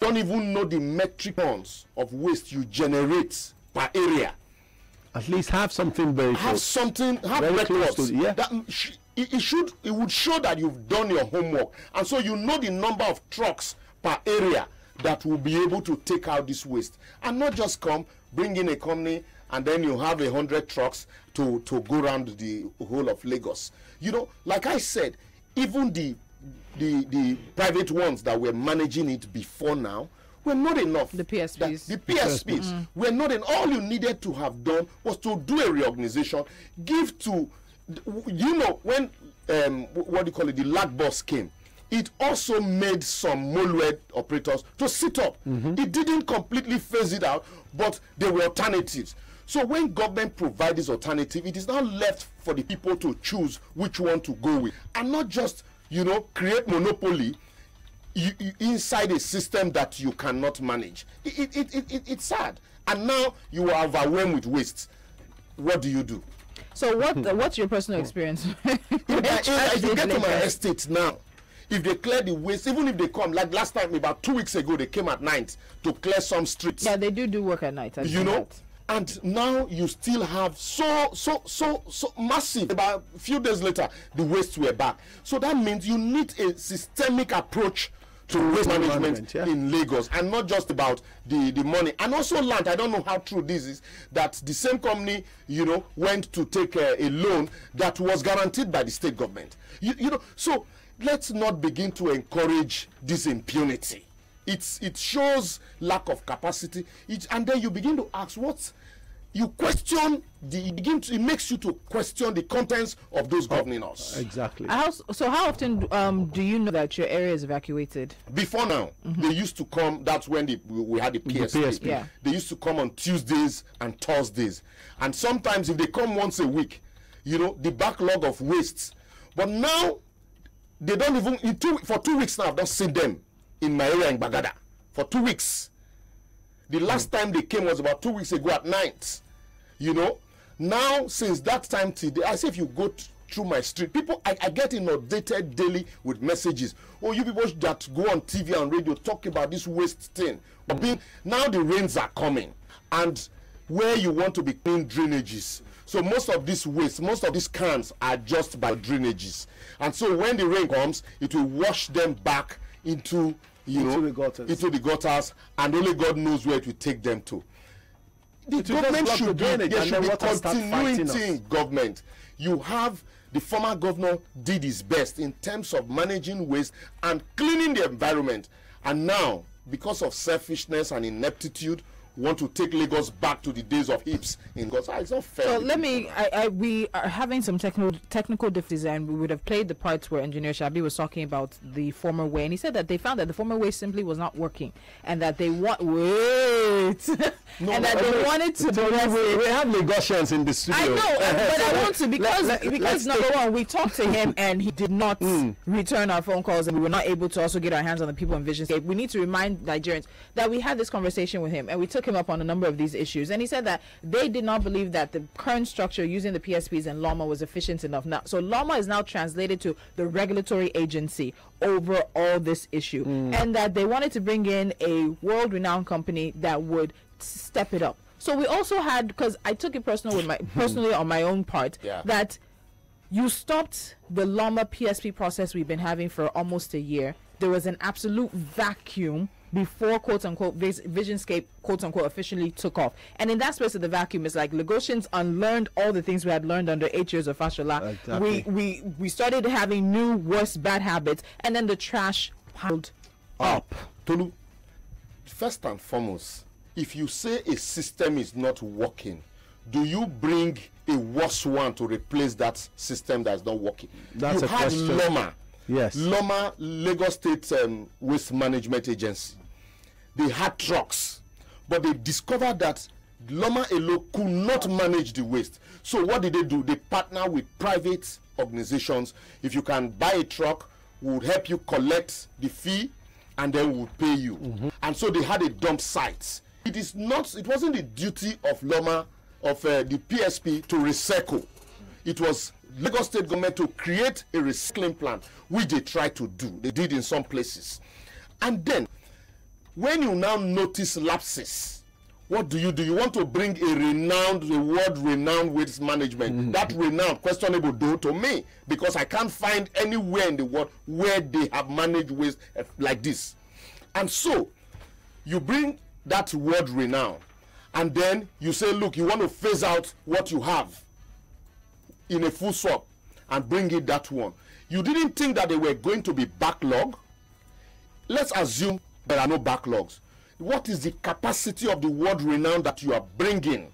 don't even know the metric tons of waste you generate per area. At least have something very close. Have very records. close to, yeah. That it would show that you've done your homework, and so you know the number of trucks per area that will be able to take out this waste, and not just bring in a company and then you have 100 trucks to go around the whole of Lagos. You know, like I said, even the private ones that were managing it before now were not enough. The PSPs. The PSPs were not enough. All you needed to have done was to do a reorganization, give to, you know, when what do you call it, the lag bus came, it also made some Molwed operators to sit up. It didn't completely phase it out, but there were alternatives. So when government provides this alternative, it is now left for the people to choose which one to go with, and not just, you know, create monopoly inside a system that you cannot manage. It's sad. And now you are overwhelmed with waste. What do you do? So what's your personal experience? If you get to my estate now, if they clear the waste, even if they come, like last time, about 2 weeks ago, they came at night to clear some streets. Yeah, they do work at night. You know? And now you still have so massive. About a few days later, the waste were back. So that means you need a systemic approach to waste management in Lagos, and not just about the money. And also land. I don't know how true this is, that the same company, you know, went to take a loan that was guaranteed by the state government. You know, so let's not begin to encourage this impunity. It shows lack of capacity, and then you begin to ask it makes you to question the contents of those governing us. Exactly. So how often do you know that your area is evacuated? Before now, they used to come. That's when we had the PSP. Yeah. They used to come on Tuesdays and Thursdays, and sometimes if they come once a week, you know, the backlog of wastes. But now they don't even for 2 weeks now. I've not seen them in my area in Bagada for 2 weeks. The last time they came was about 2 weeks ago at night. You know, now since that time today, I say if you go through my street, people, I get inundated daily with messages. Oh, you people that go on TV and radio talk about this waste thing. But now the rains are coming, and where you want to be clean drainages. So most of this waste, most of these cans are just by drainages, and so when the rain comes, it will wash them back into the gutters, and only God knows where it will take them to. The government should be continuity in government. You have the former governor did his best in terms of managing waste and cleaning the environment, and now because of selfishness and ineptitude, want to take Lagos back to the days of hips in God's eyes. It's not fair. So we are having some technical difficulties, and we would have played the parts where Engineer Shabi was talking about the former way, and he said that they found that the former way simply was not working, and that they wanted to. We have Lagosians in the studio. I know, but I want to because number one, we talked to him and he did not return our phone calls, and we were not able to also get our hands on the people in Visionscape. We need to remind Nigerians that we had this conversation with him, and we took him up on a number of these issues, and he said that they did not believe that the current structure using the PSPs and LAMA was efficient enough. Now, so LAMA is now translated to the regulatory agency over all this issue, and that they wanted to bring in a world-renowned company that would step it up. So we also had, because I took it personally on my own part, that you stopped the LAMA PSP process we've been having for almost a year. There was an absolute vacuum before quote-unquote Visionscape quote-unquote officially took off, and in that space of the vacuum, it's like Lagosians unlearned all the things we had learned under 8 years of Fashola. Exactly. We started having new, worse, bad habits, and then the trash piled up. Tolu, first and foremost, if you say a system is not working, do you bring a worse one to replace that system that is not working? That's a question. LAMA. Yes. LAMA, Lagos State Waste Management Agency. They had trucks, but they discovered that LAMA alone could not manage the waste. So what did they do? They partner with private organizations. If you can buy a truck, we'll help you collect the fee, and then we'll pay you. And so they had a dump site. It wasn't the duty of LAMA, of the PSP, to recycle. It was Lagos State government to create a recycling plant, which they tried to do. They did in some places. And then when you now notice lapses, what do? You want to bring a world-renowned waste management. That renowned, questionable though to me, because I can't find anywhere in the world where they have managed waste like this. And so, you bring that world renowned, and then you say, look, you want to phase out what you have in a full swap and bring in that one. You didn't think that they were going to be backlog. Let's assume there are no backlogs. What is the capacity of the world renown that you are bringing,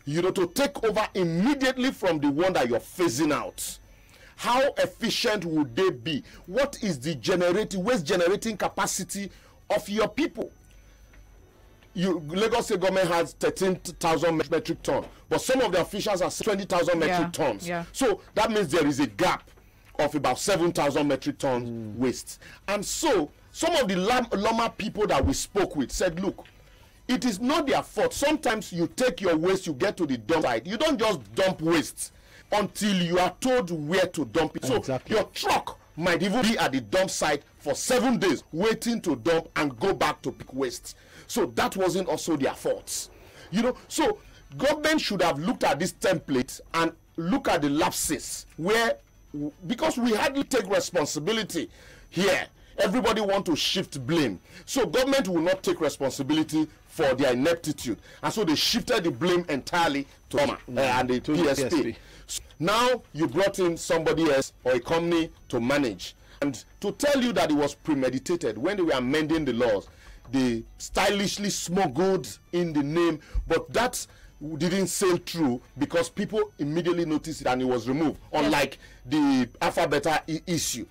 to take over immediately from the one that you're phasing out? How efficient would they be? What is the waste generating capacity of your people? Lagos State government has 13,000 metric tons, but some of the officials are 20,000 metric tons. Yeah. So that means there is a gap of about 7,000 metric tons waste. And so some of the Loma people that we spoke with said, look, it is not their fault. Sometimes you take your waste, you get to the dump site. You don't just dump waste until you are told where to dump it. Exactly. So your truck might even be at the dump site for 7 days waiting to dump and go back to pick waste. So that wasn't also their fault. So government should have looked at this template and look at the lapses because we hardly take responsibility here. Everybody want to shift blame. So government will not take responsibility for their ineptitude. And so they shifted the blame entirely to Roma and the PSP. So now you brought in somebody else or a company to manage. And to tell you that it was premeditated, when they were amending the laws, they stylishly smuggled in the name, but that didn't sail through because people immediately noticed it and it was removed, unlike the Alpha Beta issue.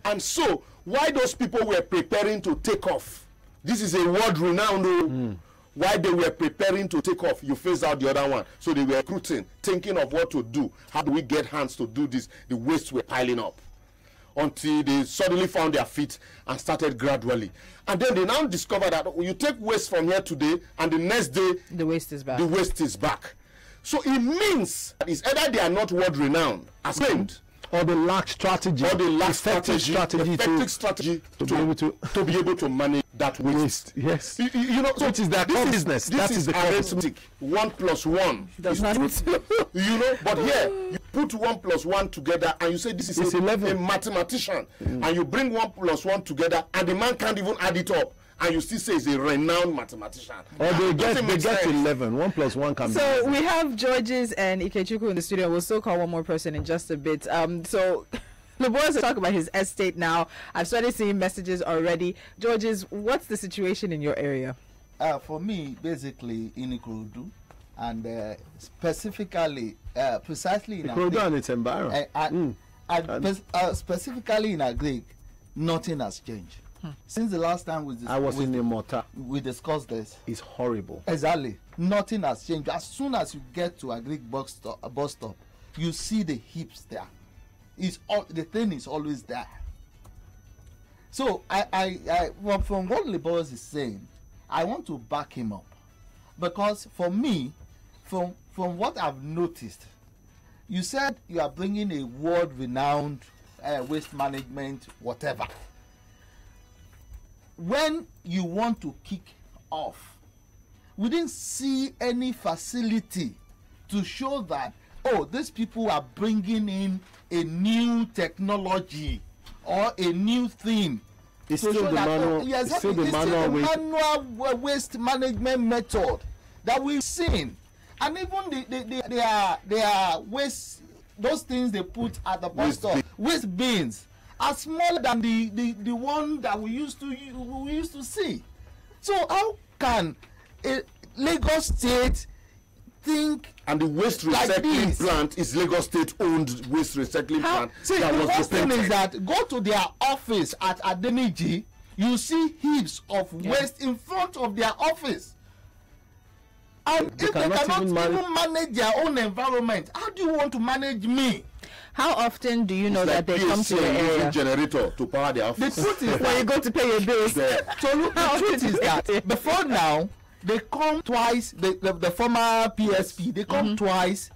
And so, why those people were preparing to take off, this is a world renowned, why they were preparing to take off, you phase out the other one. So they were recruiting, thinking of what to do. How do we get hands to do this? The wastes were piling up until they suddenly found their feet and started gradually. And then they now discover that you take waste from here today and the next day the waste is back. The waste is back. So it means that it's either they are not world renowned as claimed, or they lack strategy, or they lack effective strategy to be able to manage that waste. Yes. So which is their core business. That is the arithmetic. 1 + 1 does not but here you put 1 + 1 together and you say this is a mathematician, and you bring 1 + 1 together and the man can't even add it up, and you still say he's a renowned mathematician. Or they get 11. 1 + 1 can be. So we have Georges and Ikechukwu in the studio. We'll still call one more person in just a bit. So the boys will talk about his estate now. I've started seeing messages already. Georges, what's the situation in your area? For me, basically in Ikorodu, and specifically, precisely in Ikorodu and its environment. Specifically in Agric, nothing has changed. Since the last time we discussed this. It's horrible. Exactly. Nothing has changed. As soon as you get to Agric bus stop, you see the heaps there. The thing is always there. So from what Lebos is saying, I want to back him up, because for me, from what I've noticed, you said you are bringing a world-renowned waste management, whatever. When you want to kick off, we didn't see any facility to show that, these people are bringing in a new technology or a new thing. It's still the manual, manual waste management method that we've seen. And even they are waste, those things they put at the bus stop, waste bins, are smaller than the one that we used to see. So how can a Lagos State think? And the waste recycling plant is Lagos State owned waste recycling plant. See, the worst thing is that go to their office at Adeniji, you see heaps of waste in front of their office. And if they cannot even manage their own environment, how do you want to manage me? How often do you know that they come to the area? Generator to power their office. The truth is when you go to pay your bills. Tolu, the truth is that before now, they come twice, the former PSP, they come twice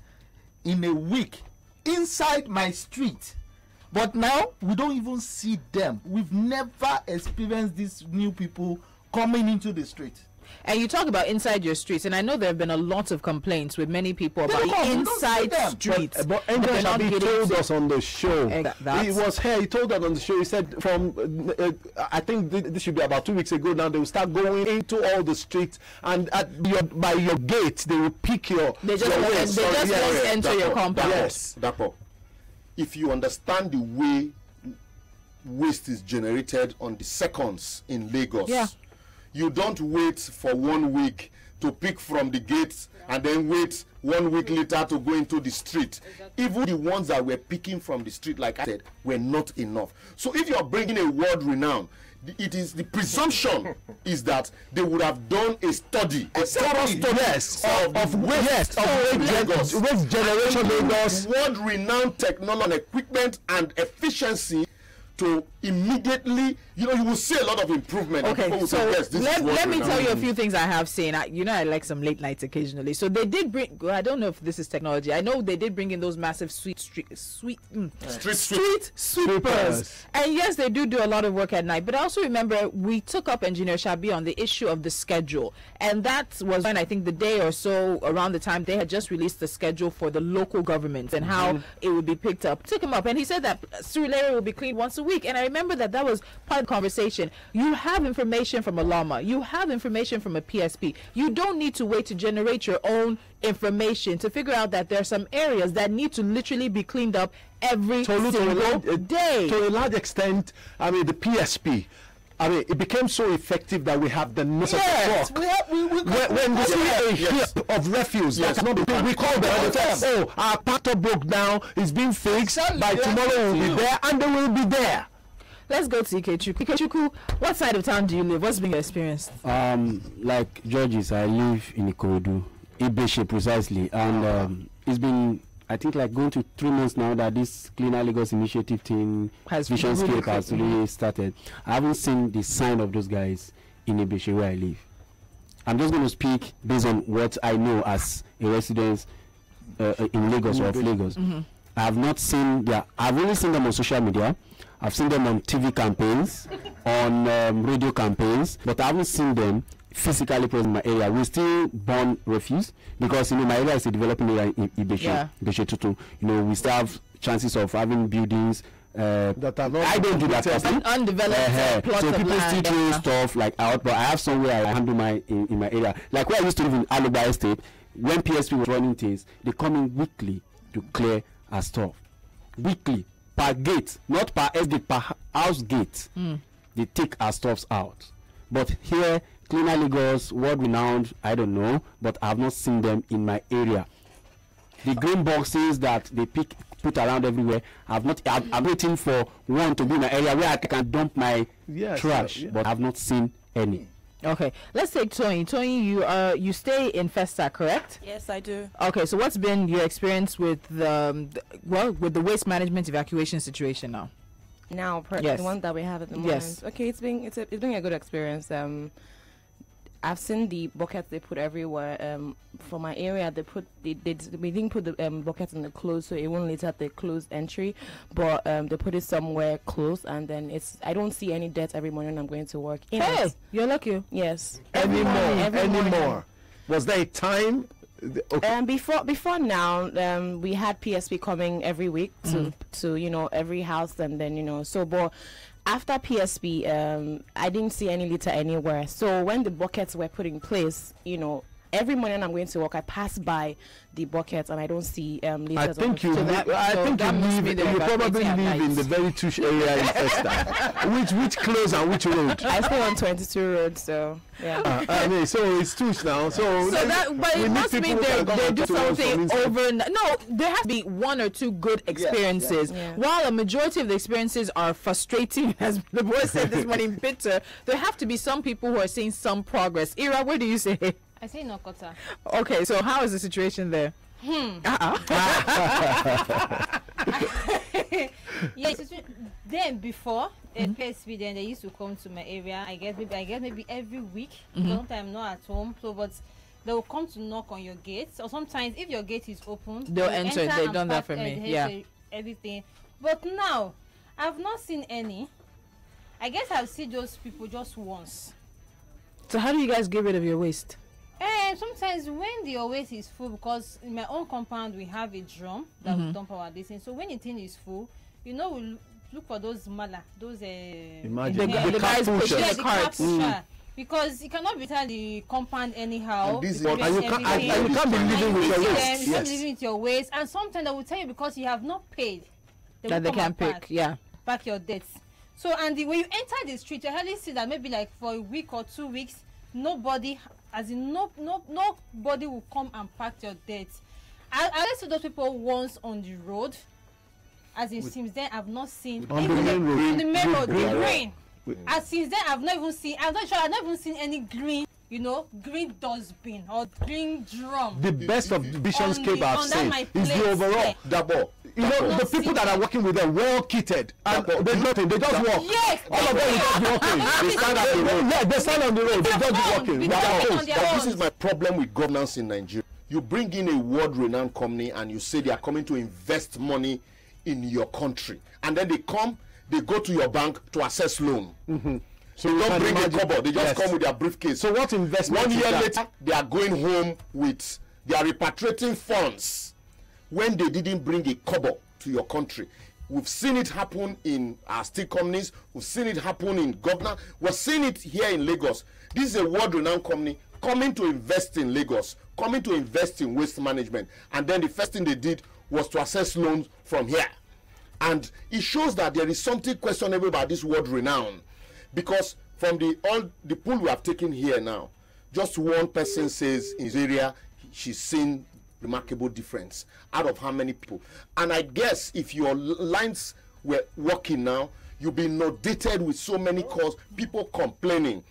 in a week inside my street. But now, we don't even see them. We've never experienced these new people coming into the street. And you talk about inside your streets, and I know there have been a lot of complaints with many people about the inside streets. But Angel Shabi told us on the show. He was here. He told us on the show. He said from I think this should be about 2 weeks ago. Now they will start going into all the streets, and by your gate they will pick your. They just enter your compound. Yes, Dapo. If you understand the way waste is generated on the seconds in Lagos. Yeah. You don't wait for 1 week to pick from the gates and then wait 1 week later to go into the street. Even the ones that were picking from the street, like I said, were not enough. So if you're bringing a world renown, it is the presumption is that they would have done a study, a thorough study of waste Lagos, waste generation Lagos, world renowned technology and equipment and efficiency. To immediately, you will see a lot of improvement. Okay, so let me tell you a few things I have seen. I like some late nights occasionally. So they did bring. I don't know if this is technology. I know they did bring in those massive street sweepers. And yes, they do a lot of work at night. But I also remember we took up Engineer Shabi on the issue of the schedule, and that was when I think the day or so around the time they had just released the schedule for the local governments and how it would be picked up. Took him up, and he said that Surulere will be cleaned once a week. And I remember that was part of the conversation. You have information from a llama. You have information from a PSP. You don't need to wait to generate your own information to figure out that there are some areas that need to literally be cleaned up every single day. To a large extent, the PSP. It became so effective that we have the nose of the clock. When we see a heap of refuse, we call them. Our pattern broke down. It's being fixed. By tomorrow, we'll be there, and they will be there. Let's go to Ikechukwu. Ikechukwu, what side of town do you live? What's been your experience? Like George's, I live in Ikorodu, Ibeshe precisely, and it's been, I think, like going to 3 months now that this Cleaner Lagos initiative thing, Vision Scape has really started. I haven't seen the sign of those guys in Ibeshe where I live. I'm just going to speak based on what I know as a resident in Lagos or of Lagos. I have not seen I've only seen them on social media. I've seen them on TV campaigns, on radio campaigns, but I haven't seen them physically present in my area. We still burn refuse because my area is a developing area in Ibeshe, Ibeshe Tutu. We still have chances of having buildings that are not. I don't do that often. Undeveloped plots so of people land, still do stuff like out, but I have somewhere I handle in my area. Like where I used to live in Alugba Estate, when PSP was running things, they come in weekly to clear our stuff. Weekly, per gate, not per gate, per house gate. They take our stuffs out. But here, Cleaner Lagos, world renowned, I don't know, but I have not seen them in my area. The green boxes that they put around everywhere, I'm waiting for one to be in my area where I can dump my trash, but I have not seen any. Okay, let's take Tony. Tony, you stay in Festa, correct? Yes, I do. Okay, so what's been your experience with the waste management evacuation situation now? The one that we have at the moment. Yes. Okay, it's been a good experience. I've seen the buckets they put everywhere. For my area, we didn't put the buckets in the closed, so it won't let out the closed entry. But they put it somewhere close, and then I don't see any dirt every morning I'm going to work. You're lucky. Yes. Anymore. Was there a time? Okay. Before now, we had PSP coming every week to every house, and then but after PSP, I didn't see any litter anywhere. So when the buckets were put in place, every morning I'm going to work, I pass by the buckets and I don't see litters. I think you probably live in the very touche area in Festa. which close and which road? I stay on 22 road, so yeah. So it's touche now. But it must mean they do something over. No, there has to be one or two good experiences. Yeah. While a majority of the experiences are frustrating, as the boy said this morning, bitter, there have to be some people who are seeing some progress. Ira, where do you say? I say Nokota. Okay, so how is the situation there? Yes, then before PSP, then they used to come to my area. I guess maybe every week. Sometimes not at home. So, but they will come to knock on your gate. Or sometimes, if your gate is open, they'll enter. They've done that for me. Yeah. Everything. But now, I've not seen any. I guess I've seen those people just once. So how do you guys get rid of your waste? Sometimes when your waste is full, because in my own compound we have a drum that we dump our this in. So when the thing is full, we look for those mala, those imagine the guys pushing the carts. Because you cannot return the compound anyhow. And you can't be living with your waste. You can't be living with your waste. And sometimes they will tell you because you have not paid, that they can pick, back your debts. So when you enter the street, you hardly see that maybe like for a week or 2 weeks, nobody will come and pack your debts. I see those people once on the road. As it seems, then I've not seen on the main road, the green. As since then, I've not even seen any green, green dustbin or green drum. The best of Visionscape I've seen is the overall Dapo. The people that are working with them, well kitted, and there's nothing. They just walk. Yes, all of them are just walking. They stand on the road. Yeah, they stand on the road. They just walking. But this is my problem with governance in Nigeria. You bring in a world-renowned company and you say they are coming to invest money in your country, and then they go to your bank to access loan. So they don't bring a cover, they just come with their briefcase. So what investment? 1 year later, they are going home with, they are repatriating funds when they didn't bring a cover to your country. We've seen it happen in our steel companies, we've seen it happen in government, we're seeing it here in Lagos. This is a world-renowned company coming to invest in Lagos, coming to invest in waste management, and then the first thing they did was to access loans from here. And it shows that there is something questionable about this world renown, because from the pool we have taken here now, just one person says in his area she's seen remarkable difference out of how many people. And I guess if your lines were working now, you'll be inundated with so many calls, people complaining.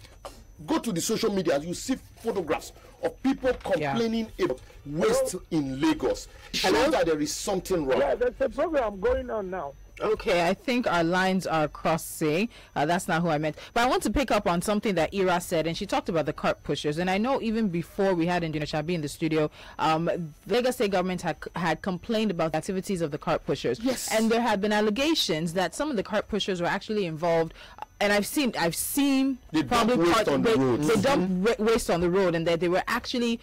Go to the social media, you see photographs of people complaining about waste in Lagos. It shows that there is something wrong. Yeah, there's a program going on now. Okay, I think our lines are crossing. That's not who I meant. But I want to pick up on something that Ira said, and she talked about the cart pushers. And I know even before we had Engineer Shabi in the studio, the Lagos State government had complained about the activities of the cart pushers. Yes. And there had been allegations that some of the cart pushers were actually involved. And I've seen they probably waste on the road. They dump waste on the road, and that they were actually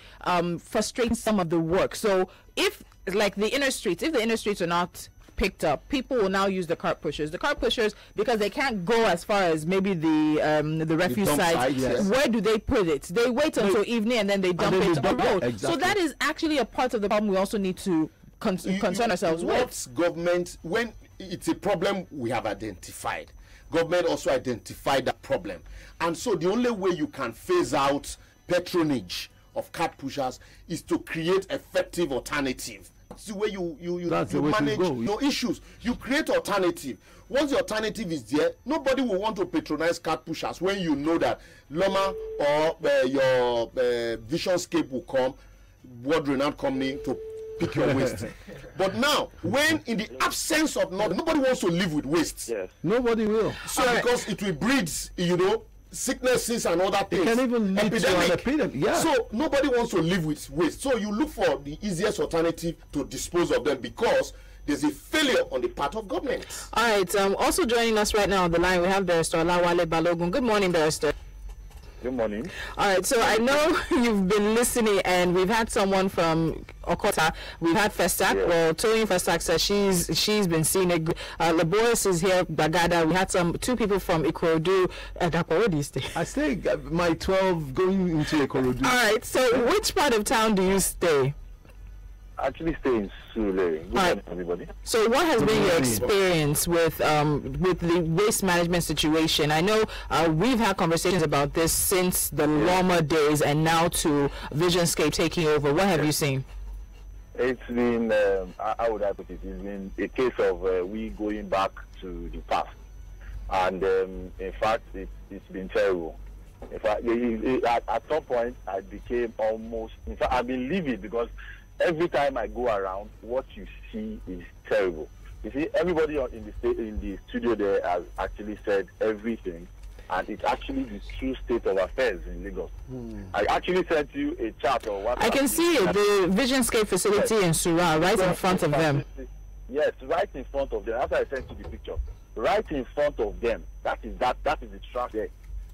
frustrating some of the work. So if the inner streets are not picked up, people will now use the cart pushers. The cart pushers, because they can't go as far as maybe the refuse site. Yes. Where do they put it? They wait until evening and then they dump it on the road. Exactly. So that is actually a part of the problem we also need to concern ourselves with. Government, when it's a problem we have identified, government also identified that problem. And so the only way you can phase out patronage of cart pushers is to create effective alternative. That's the way you manage your issues. You create alternative. Once the alternative is there, nobody will want to patronize cart pushers when you know that Loma or your Visionscape will come, world-renowned company, to pick your waste. But now, when in the absence of nobody wants to live with waste. Yes. Nobody will. So because it will breed, sicknesses and other things. It can even lead to an epidemic. Yeah. So nobody wants to live with waste. So you look for the easiest alternative to dispose of them, because there's a failure on the part of government. All right. Also joining us right now on the line, we have Barrister Olawale Balogun. Good morning, Barrister. Good morning. All right, so I know you've been listening, and we've had someone from Okota. We've had Festac. Yeah. Well, Tolu Festac says she's been seeing it. Laboris is here, Bagada. We had two people from Ikorodu. Dapo, where do you stay? I stay my 12 going into Ikorodu. All right, so which part of town do you stay? Actually stay in Sule. Good morning, everybody. So what has been your experience with the waste management situation? I know we've had conversations about this since the Loma days, and now to Visionscape taking over. What have you seen? It's been, how would I put it? It's been a case of we going back to the past. And in fact, it's been terrible. In fact, at some point, I became almost, in fact, I've been livid, because every time I go around, what you see is terrible. You see, everybody in the studio there has actually said everything, and it's actually the true state of affairs in Lagos. I actually sent you a chart of what I can see it, the Visionscape facility in Surah, right in front of them. Yes, right in front of them. After I sent you the picture, right in front of them. That is the trash there.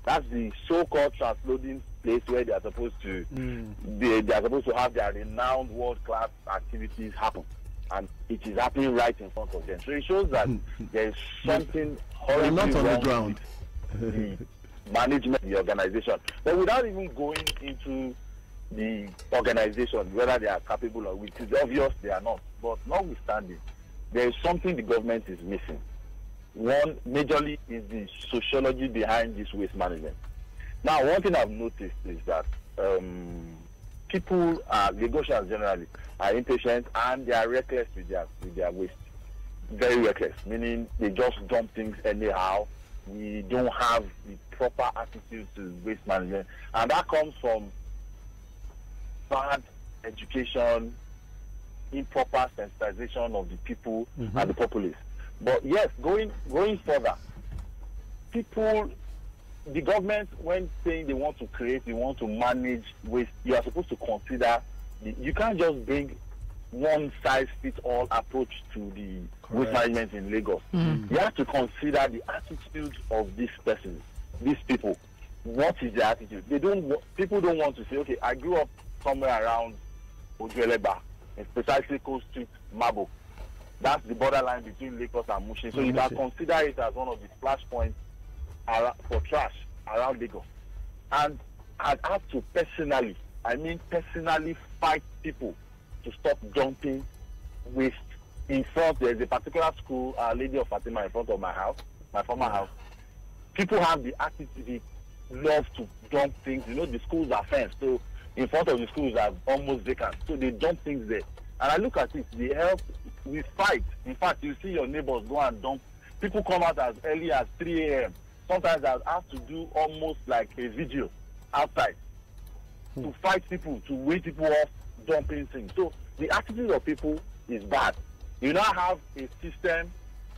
That's the so-called transloading place where they are supposed to they are supposed to have their renowned world-class activities happen, and it is happening right in front of them. So it shows that there is something horribly not on wrong the ground. with the management, the organization. But without even going into the organization, whether they are capable or which is obvious they are not. But notwithstanding, there is something the government is missing. One, majorly, is the sociology behind this waste management. Now, one thing I've noticed is that people, Lagosians generally, are impatient and they are reckless with their waste. Very reckless, meaning they just dump things anyhow. We don't have the proper attitude to waste management, and that comes from bad education, improper sensitization of the people and the populace. But yes, going further, people, the government, when saying they want to create, they want to manage waste, you are supposed to consider, you can't just bring one size fits all approach to the waste management in Lagos. You have to consider the attitude of these persons, these people. What is their attitude? People don't want to say, okay, I grew up somewhere around Ojueleba, precisely Coast Street, Mabo. That's the borderline between Lagos and Mushin. So you can consider it as one of the splash points for trash around Lagos. And I have to personally fight people to stop dumping waste in front. There's a particular school, Lady of Fatima, in front of my house, my former house. People have the attitude, they love to dump things. You know, the schools are fenced, so in front of the schools are almost vacant. So they dump things there. And I look at it, they help, we fight. In fact, you see your neighbors go and dump. People come out as early as 3 a.m. Sometimes I have to do almost like a video outside to fight people, to wake people off dumping things. So the attitude of people is bad. You now have a system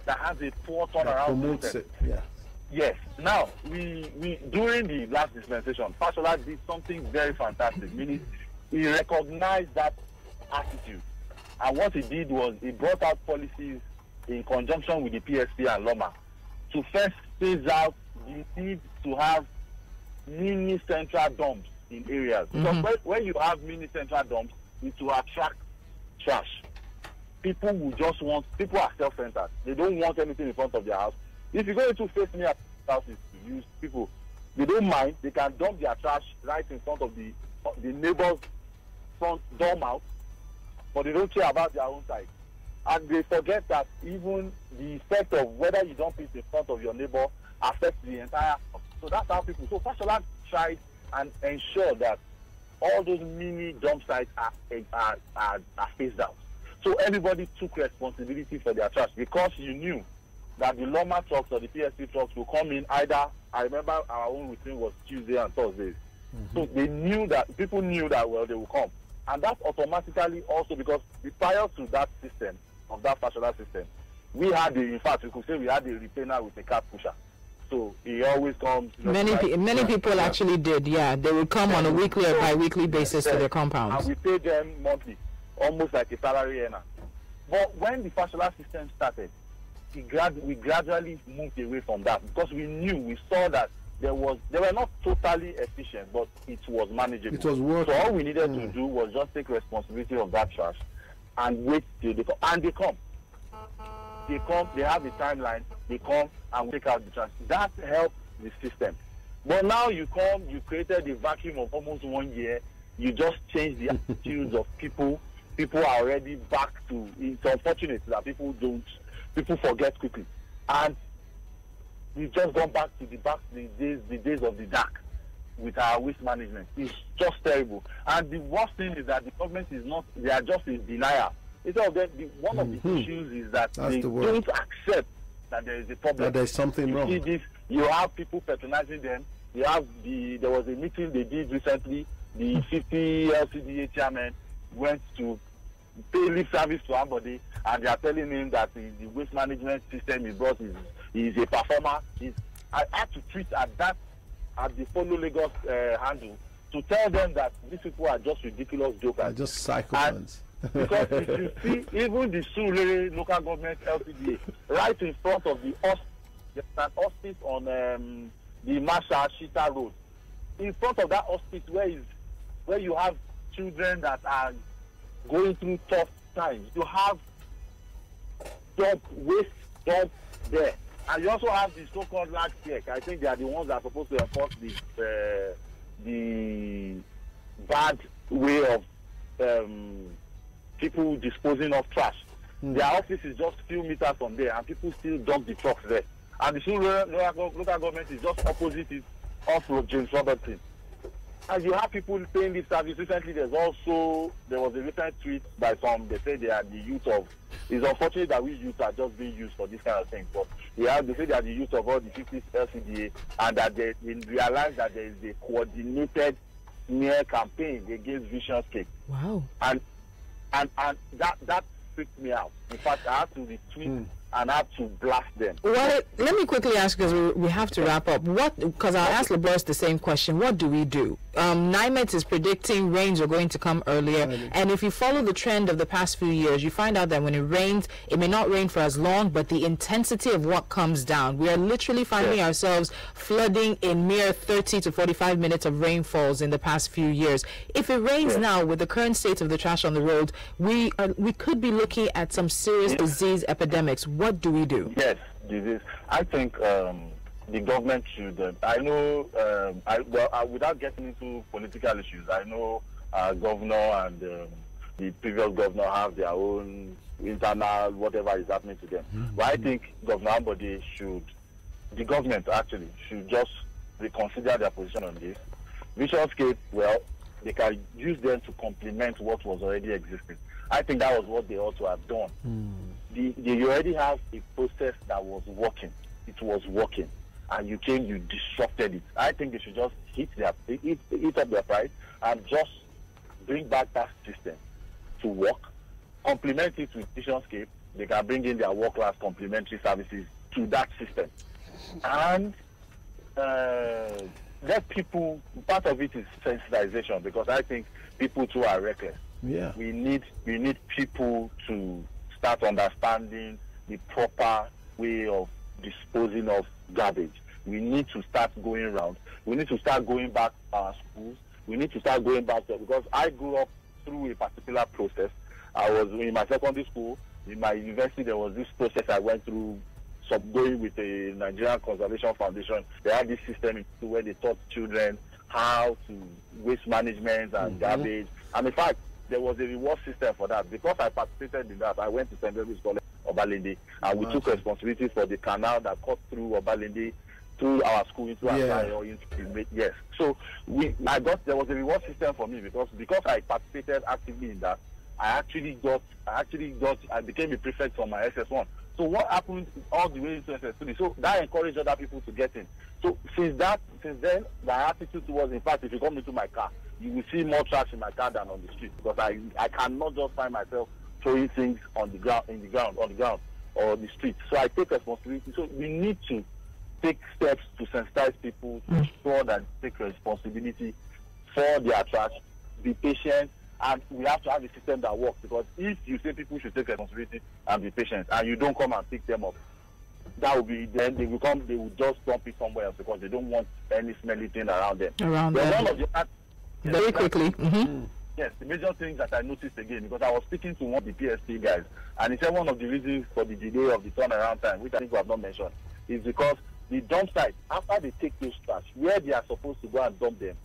that has a poor turnaround system. Yes. Now, we during the last dispensation, Fashola did something very fantastic, meaning he recognized that attitude. And what he did was he brought out policies in conjunction with the PSP and Loma to first phase out the need to have mini central dumps in areas. Because when you have mini central dumps, it will attract trash. People are self-centered. They don't want anything in front of their house. If you go into face near houses to use, people, they don't mind. They can dump their trash right in front of the neighbor's front door mouth, but they don't care about their own side. And they forget that even the effect of whether you dump it in front of your neighbor affects the entire house. So that's how people. So Fashola tried and ensured that all those mini dump sites are phased out. So everybody took responsibility for their trash, because you knew that the Loma trucks or the PSP trucks will come in either. I remember our own routine was Tuesday and Thursdays. So they knew that, people knew that, well, they will come. And that automatically also, because prior to that system, of that Fashola system, we had in fact, we could say we had a retainer with a cart pusher. So he always comes. Many people actually did, yeah. They would come on a weekly or bi-weekly basis to their compounds. And we pay them monthly, almost like a salary earner. But when the Fashola system started, we gradually moved away from that, because we saw that they were not totally efficient, but it was manageable. It was working. So all we needed to do was just take responsibility of that trash and wait till they come. And they come. They come, they have the timeline, they come and take out the trash. That helped the system. But now you come, you created a vacuum of almost 1 year, you just change the attitudes of people. People are already back to, it's unfortunate that people forget quickly. And we've just gone back to the days of the dark with our waste management. It's just terrible. And the worst thing is that the government is not, they are just in denial. Instead of that, one of the issues is that they don't accept that there is a problem. That there's something wrong. See this, you have people patronizing them. You have there was a meeting they did recently. The 50 LCDA chairman went to pay lip service to somebody, and they are telling him that the waste management system he brought is a performer. I had to tweet at the Follow Lagos handle to tell them that these people are just ridiculous jokers. Just psychopaths. Because if you see, even the Surulere local government LCDA, right in front of there's an office on the Masha Shita Road. in front of that hospital where you have children that are going through tough times. You have waste dump there. And you also have the so-called large check. I think they are the ones that are supposed to enforce the bad way of people disposing of trash. Their office is just a few meters from there, and people still dump the trucks there. And the local government is just opposite it, off Road James Robertson. And you have people paying this service. Recently, there was a recent tweet by some, they say they are the youth of, it's unfortunate that we youth are just being used for this kind of thing, but they say they are the youth of all the 50 LCDA, and that they realize that there is a coordinated smear campaign against Visionscape. Wow. And that freaked me out. In fact, I had to retweet and I have to blast them. Well, let me quickly ask, because we have to wrap up. Because I'll ask LeBoss the same question. What do we do? NIMET is predicting rains are going to come earlier. And if you follow the trend of the past few years, you find out that when it rains, it may not rain for as long, but the intensity of what comes down. We are literally finding ourselves flooding in mere 30 to 45 minutes of rainfalls in the past few years. If it rains now, with the current state of the trash on the road, we could be looking at some serious disease epidemics. What do we do? Yes, disease. I think the government should. I know. Without getting into political issues, I know governor and the previous governor have their own internal whatever is happening to them. But I think Governor Ambode the government actually should just reconsider their position on this. Visionscape, well, they can use them to complement what was already existing. I think that was what they ought to have done. They already have a process that was working. It was working. And you disrupted it. I think they should just hit up their price and just bring back that system to work, complement it with Visionscape. They can bring in their world-class complementary services to that system. And let people, part of it is sensitization, because I think people too are reckless. Yeah. We need people to start understanding the proper way of disposing of garbage. We need to start going around. We need to start going back to our schools. We need to start going back there, because I grew up through a particular process. I was in my secondary school. In my university, there was this process I went through, going with the Nigerian Conservation Foundation. They had this system where they taught children how to waste management and garbage. And in fact, there was a reward system for that. Because I participated in that, I went to St. Mary's College, Obalende, and we took responsibility for the canal that cut through Obalende, through our school into our yes. So there was a reward system for me, because I participated actively in that. I became a prefect for my SS1. So what happened all the way into SS3? So that encouraged other people to get in. So since then, my attitude towards, in fact, if you come into my car, you will see more trash in my car than on the street, because I cannot just find myself throwing things on the ground or the street. So I take responsibility. So we need to take steps to sensitize people, to ensure that they take responsibility for their trash, be patient, and we have to have a system that works. Because if you say people should take responsibility and be patient, and you don't come and pick them up, that will be, then they will just dump it somewhere else, because they don't want any smelly thing around them. Very quickly. Yes, the major things that I noticed again, because I was speaking to one of the PSP guys, and he said one of the reasons for the delay of the turnaround time, which I think we have not mentioned, is because the dump site, after they take those trash, where they are supposed to go and dump them,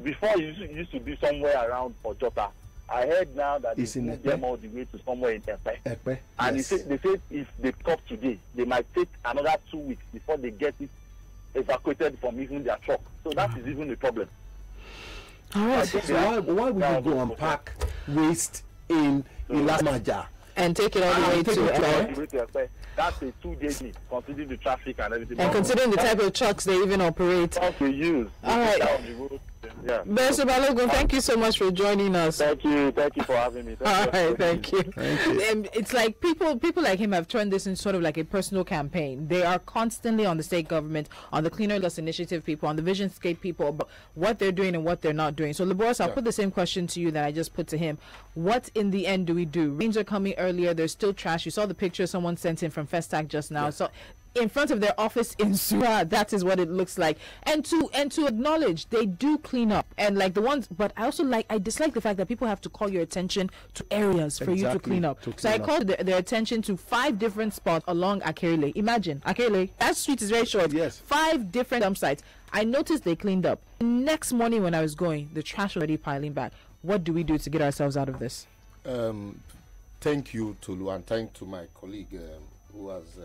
before it used to be somewhere around Ojota. I heard now that they move them all the way to somewhere in Epe. And they say if they come today, they might take another 2 weeks before they get it evacuated from even their truck. So that is even a problem. All right. So why would you go and pack waste in Ilamaja and take it all the way to Epe? That's a 2-day meet, considering the traffic and everything. And considering the type of trucks they even operate. We use. All right. Yeah. Mr. Balogun, thank you so much for joining us. Thank you for having me. Thank you. It's like people like him have turned this into sort of like a personal campaign. They are constantly on the state government, on the Cleaner Lagos Initiative people, on the Visionscape people, about what they're doing and what they're not doing. So, Lagos, I'll put the same question to you that I just put to him. What in the end do we do? Rains are coming earlier. There's still trash. You saw the picture someone sent in from Festac just now. So in front of their office in Sura, that is what it looks like. And to acknowledge they do clean up, and like the ones, but I dislike the fact that people have to call your attention to areas for you to clean up. So I called their attention to 5 different spots along Akerele. Imagine Akerele, that street is very short. Yes. 5 different dump sites. I noticed they cleaned up. Next morning when I was going, the trash was already piling back. What do we do to get ourselves out of this? Thank you, Tolu, and thank to my colleague who has,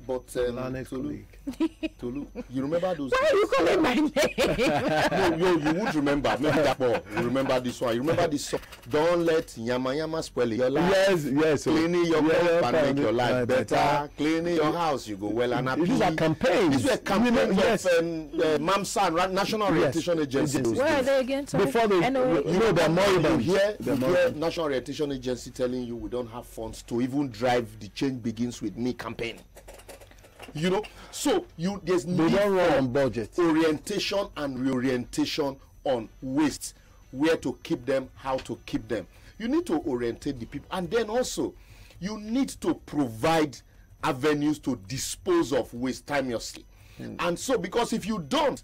but Tolu, you remember those? Why are you calling my name? No, you would remember. Maybe Dapo, you remember this one. You remember this song? Don't let yama spoil your life. Yes. Cleaning your cup and make your life better. Cleaning your house, you go well and happy. These are campaigns. These were campaigns of MAMSA, National Orientation Agency. Where are they again? Sorry. Before they, they're more. You hear National Orientation Agency telling you we don't have funds to even drive the Change Begins With Me campaign. So there's need for budget orientation and reorientation on waste, where to keep them, how to keep them. You need to orientate the people, and then also you need to provide avenues to dispose of waste timelessly. And so, because if you don't,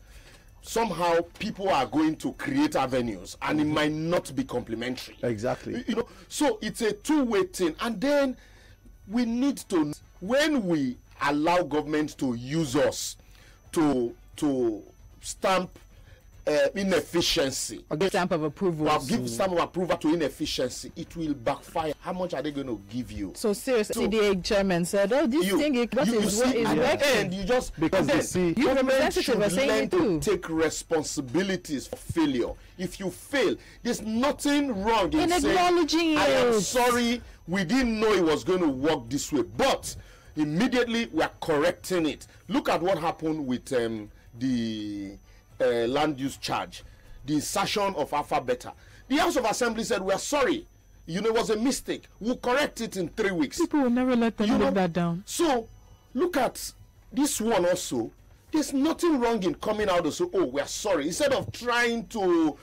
somehow people are going to create avenues, and it might not be complementary. Exactly. So it's a two-way thing, and then we need to, when we allow government to use us to stamp inefficiency. Or give stamp of approval. Or give stamp of approval to inefficiency. It will backfire. How much are they going to give you? So seriously, CDA chairman said, "Oh, this thing is working." And you just because they see government should learn to take responsibilities for failure. If you fail, there's nothing wrong in acknowledging saying, "I am sorry, we didn't know it was going to work this way," but immediately we are correcting it. Look at what happened with the land use charge, the insertion of Alpha Beta. The House of Assembly said, "We are sorry. It was a mistake. We'll correct it in 3 weeks." People will never let them live that down. So look at this one also. There's nothing wrong in coming out and say, "Oh, we are sorry," instead of trying to,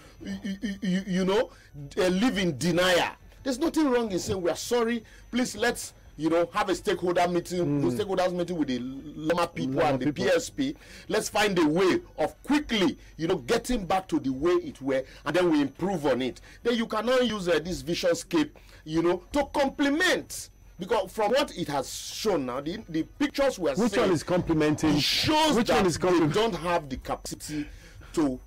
live in denial. There's nothing wrong in saying, "We are sorry. Please let's have a stakeholders meeting with the Lama people and the PSP. Let's find a way of quickly, getting back to the way it were, and then we improve on it. Then you can now use this visionscape, to complement. Because from what it has shown now, the pictures we are seeing, which one is complementing? It shows that they don't have the capacity to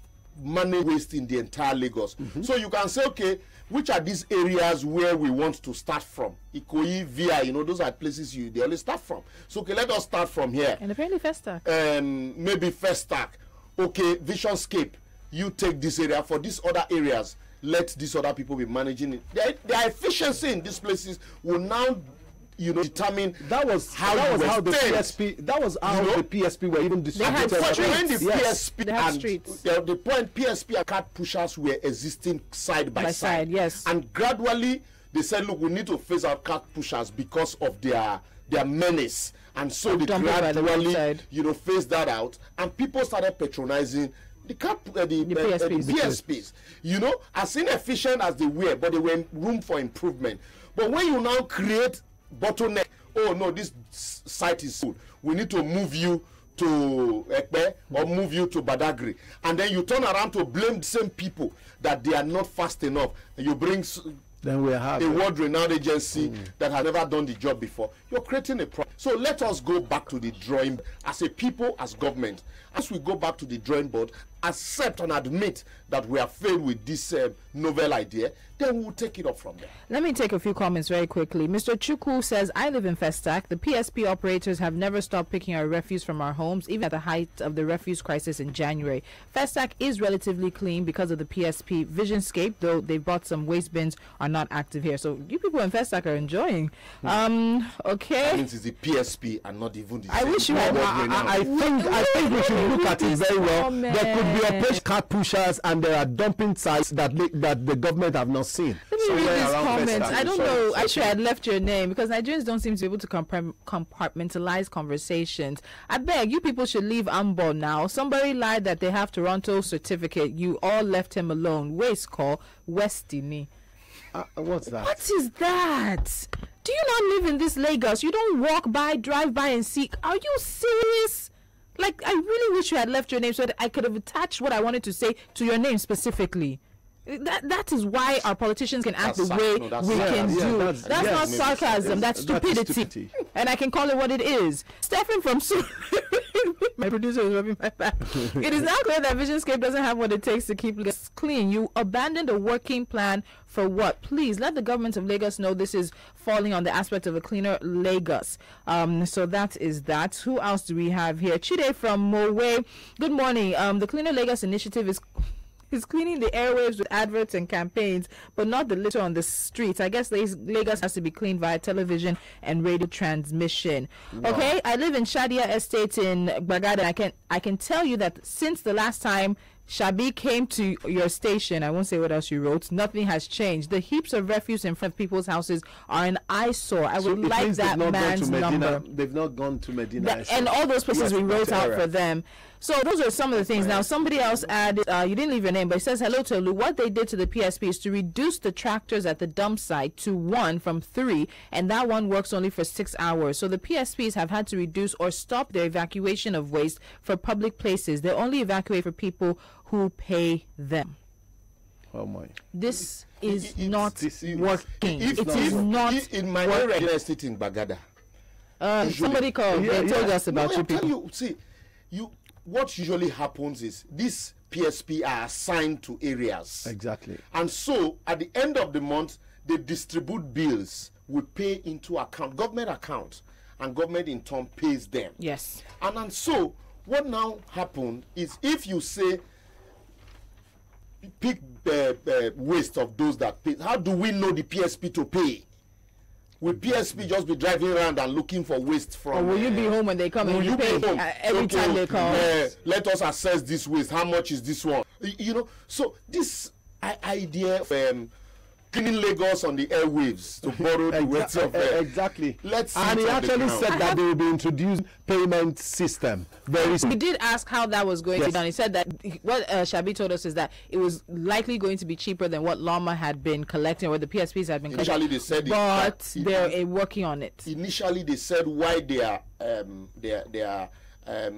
manage waste in the entire Lagos. So you can say, okay, which are these areas where we want to start from? Ikoyi, VI, those are places they always start from. So, okay, let us start from here. And apparently Festac. Maybe Festac. Okay, Visionscape, you take this area. For these other areas, let these other people be managing it. Their efficiency in these places will now determine how the PSP. That was how the PSP were even distributed. When the PSP and the point PSP and card pushers were existing side by side. Yes. And gradually they said, "Look, we need to phase out card pushers because of their menace." And so they gradually phased that out, and people started patronizing the PSPs. As inefficient as they were, but they were in room for improvement. But when you now create bottleneck, "Oh no, this site is full, we need to move you to Ekpe or move you to Badagry," and then you turn around to blame the same people that they are not fast enough, and you bring then we have a world-renowned agency that has never done the job before. You're creating a problem. So let us go back to the drawing board as a people, as government. As we go back to the drawing board, accept and admit that we have failed with this novel idea, then we'll take it up from there. Let me take a few comments very quickly. Mr. Chukwu says, "I live in Festac. The PSP operators have never stopped picking our refuse from our homes, even at the height of the refuse crisis in January. Festac is relatively clean because of the PSP Visionscape, though they bought some waste bins are not active here." So you people in Festac are enjoying. Okay. That means it's the PSP and not even the I wish you had. I think we should look at it very well. There could be operation card pushers, and there are dumping sites that the government have not seen. Let me read these comments. I don't know. Actually, I'd left your name because Nigerians don't seem to be able to compartmentalize conversations. I beg you, people should leave Ambo now. Somebody lied that they have Toronto certificate. You all left him alone. Waste call Westini. What's that? What is that? Do you not live in this Lagos? You don't walk by, drive by, and see. Are you serious? Like, I really wish you had left your name so that I could have attached what I wanted to say to your name specifically. That is why our politicians can act the way we can do. That's not sarcasm. That's stupidity. And I can call it what it is. Stephen from my producer is rubbing my back. It is now clear that Visionscape doesn't have what it takes to keep Lagos clean. You abandoned a working plan for what? Please let the government of Lagos know this is falling on the aspect of a cleaner Lagos. So that is that. Who else do we have here? Chide from Mowe. Good morning. The Cleaner Lagos initiative is cleaning the airwaves with adverts and campaigns, but not the litter on the streets. I guess Lagos has to be cleaned via television and radio transmission. Wow. Okay, I live in Shadia Estate in Bagada. I can tell you that since the last time Shabi came to your station, I won't say what else you wrote, nothing has changed. The heaps of refuse in front of people's houses are an eyesore. I would like that man's number. They've not gone to Medina. And all those places we wrote out for them. So those are some of the things. Now, somebody else added, you didn't leave your name, but it says, hello, Tolu. What they did to the PSP is to reduce the tractors at the dump site to 1 from 3, and that one works only for 6 hours. So the PSPs have had to reduce or stop their evacuation of waste for public places. They only evacuate for people who pay them. Oh my! This is not working. It is not in my area estate in Bagada. Somebody called. They told us about you people. What usually happens is these PSP are assigned to areas. Exactly. And so at the end of the month, they distribute bills. We pay into government account, and government in turn pays them. Yes. And so what now happened is, if you say pick waste of those that pay, how do we know the PSP to pay? Will PSP just be driving around and looking for waste from? Or will you be home when they come and you pay every time they come? Let us assess this waste. How much is this one? You know, so this idea of cleaning Lagos on the airwaves, to borrow the words of exactly. Let's see. And he actually said that they will be introducing payment system very soon. We did ask how that was going to be done. He said that what Shabi told us is that it was likely going to be cheaper than what Lama had been collecting, or the PSPs had been collecting. Initially they said but they're working on it. Initially they said why they are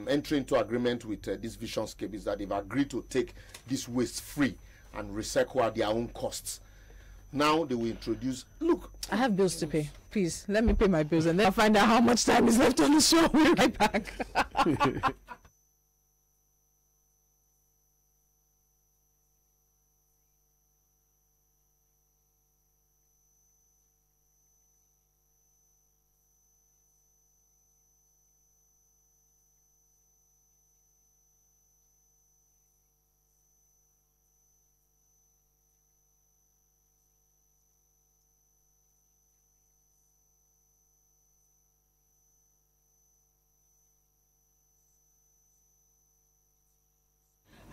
entering into agreement with this Visionscape is that they've agreed to take this waste free and recycle at their own costs. Now they will introduce. Look, I have bills to pay. Please let me pay my bills, and then I'll find out how much time is left on the show. We'll be right back.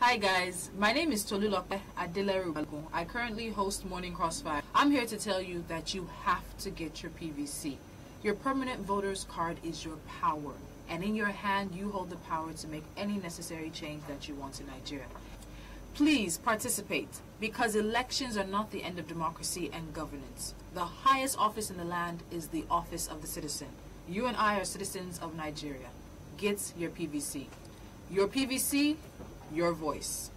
Hi guys, my name is Tolu Adeleru. I currently host Morning Crossfire. I'm here to tell you that you have to get your PVC. Your permanent voter's card is your power, and in your hand you hold the power to make any necessary change that you want in Nigeria. Please participate, because elections are not the end of democracy and governance. The highest office in the land is the office of the citizen. You and I are citizens of Nigeria. Get your PVC. Your PVC, your voice.